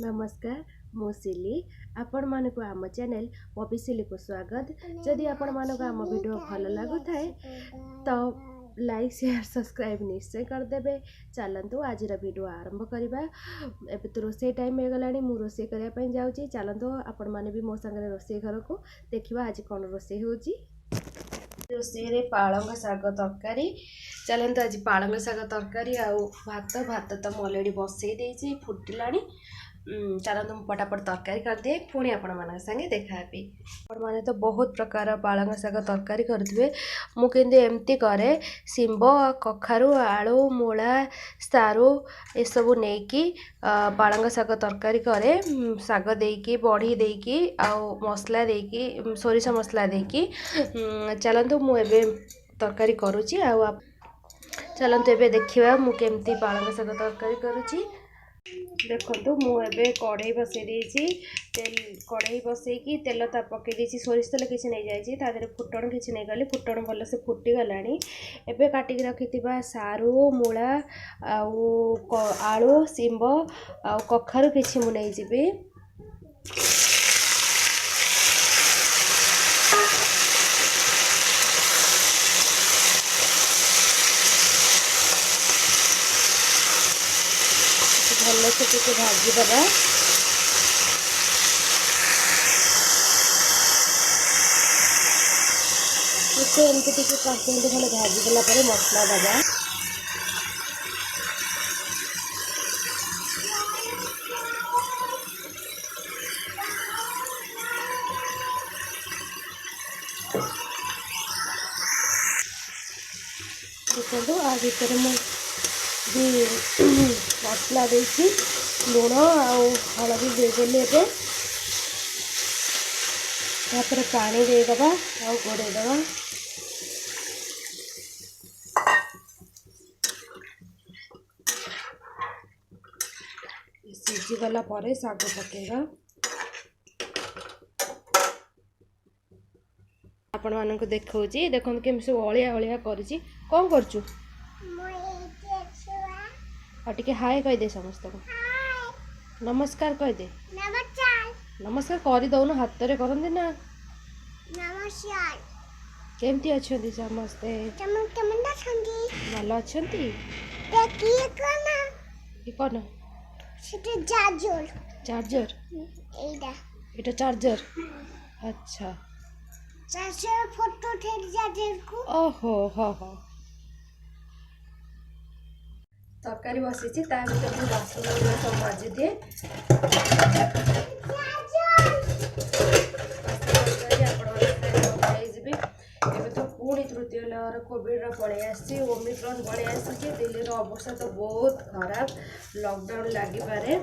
नमस्कार मु सिली आपण मानक आम चैनल पपी सिली को स्वागत। जदि आपण मानक आम वीडियो भल लगु थाए तो लाइक शेयर सब्सक्राइब निश्चय करदेबे। चलतु आज वीडियो आरंभ करवा। एबे तो रोसे टाइम हो गलानी मु रोसे करया पई जाउची। चलतु आपण माने भी मो संगे रोसे घर को देखिबा आज कोन रोसे होची। रोसे रे पालंग शाग तरकारी। चलतु आज पालंग शाग तरकारी आ भात भात तो मु ऑलरेडी बसई देइची फुटिलानी। चलतु पटापट तरकारी करदिए पुणी आपण मान संगे देखाबी। आपण मैंने तो बहुत प्रकार पालंग शाग तरकारी करुवे मुझे एमती करे शिंब कखारु आलू मूला सारू ये सब नहीं पालंग शाग तरकारी करे। शाग देकी बड़ी देकी आउ मसला देकी सोरिष मसला देकी। चलतु मुझे तरकारी करुची। चलतु एबे देखिबा मु केमती पालंग शाग तरकारी करुची। देखो मुझे कढ़ई बसई देती तेल कढ़ई बसईकी तेल ता पकई देती सोरिष तेल किसी नहीं जाइए तादेह फुटण किसी नहीं गली फुटण भल से फुटी गलानी। एबे काटिक रखि सारू मूला आलू शिंब आ कखारु किसी मु नहीं जीवी। भल से टी भाजीदबा। एमती टी 5 मिनट भले भाजीदेला मसला दबा। देखो आ भर मुझे मसला देती लुण आलदी देदेली। एबे तापर पानी देदबा आ गोड़ेदबा। सीझी गला परे शाग पकेगा। आपण मानक देखौची देखो केम सब अलिया अलिया करची। कौन करचु और टिके हाय कह दे समस्त को नमस्कार कह दे। नमस्कार कर दउन हाथ रे करंदी ना। नमस्कार केमती अछंती समस्ते भल अछंती। कौन चार्जर एटा चार्जर अच्छा चार्जर फोटो ठेक चार्जर को ओहो हो हो तरकारी बसी बासन सब माजी दिए। तो पुणी तृतीय लेयर कोविड पलि ओमिक्रॉन पलि आसी। दिल्ली अवस्था तो बहुत खराब लॉकडाउन लगी पारे।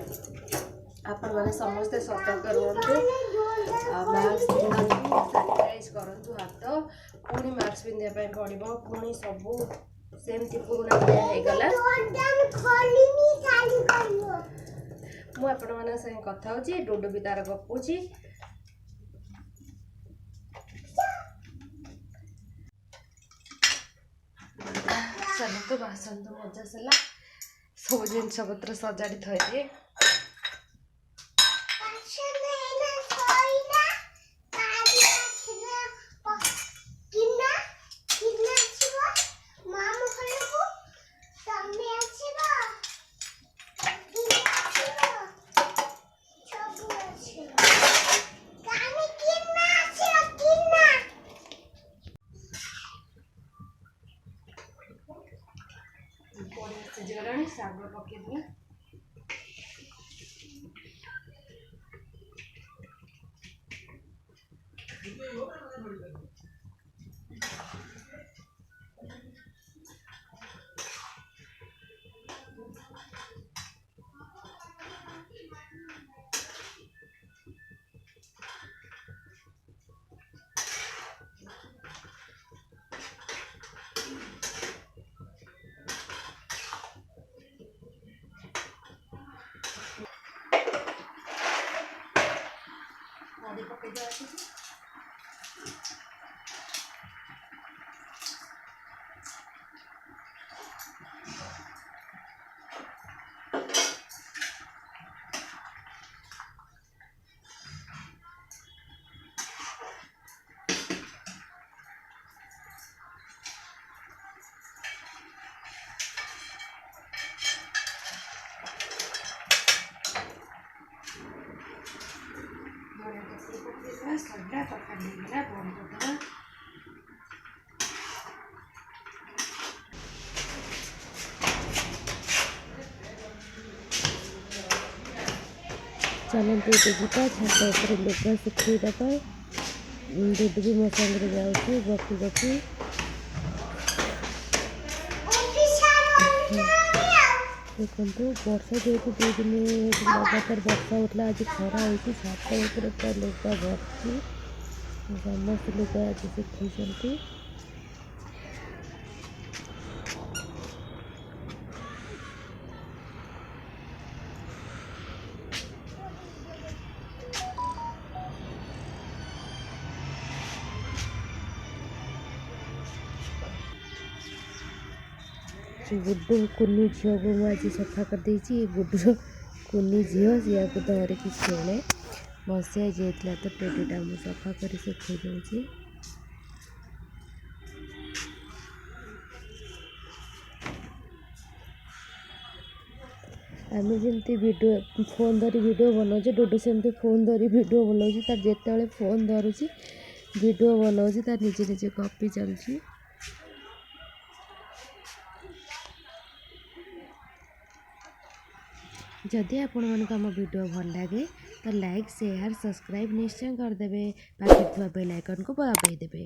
आपण मैंने समस्ते सतर्क रुहतु मास्क पिंधु सानिटाइज करतु हाथ पुणी मास्क पिंधा पड़ो पुणी सबू सेमती पुराना भया हो गला। मुझे संगे कथा होची डुडू भी तार गपुची। चलते बासन तो मजा सला सब जिनस पत्र सजाड़ी थी। शाग पकेबी पकड़ बस सैला तरकारी ହେଇଗଲା बंद କରିଦେବା। चलते देखा छात उपर लुगा सुखईदेवा। दुध भी मो सागर जाऊँगी गपी गपी। देखो वर्षा जेहतु 2 दिन लगातार वर्षा होता आज खरा होती छात उपर पूरा लुगा भर्ती समस्त लुगा आज सुखी। गुड्डू कुनी झील को मुझे सफा कर देती। गुड्डू कुनी झील सी धरिकी खेले बसिया जाइला तो टेडीटा मुझे सफा कर सुखई दूसरी। आम जमी वीडियो फोन धरी वीडियो बनाऊे डुडू सेमती फोन धरी वीडियो बनाऊँ तार जिते फोन धरुची वीडियो बनाऊँ तार निजे निजे कॉपी चलती। जदि आपण मानक आम वीडियो भल लगे तो लाइक शेयर सब्सक्राइब निश्चय करदे। पाखे थुआ बेल आइकन को दबाई देबे।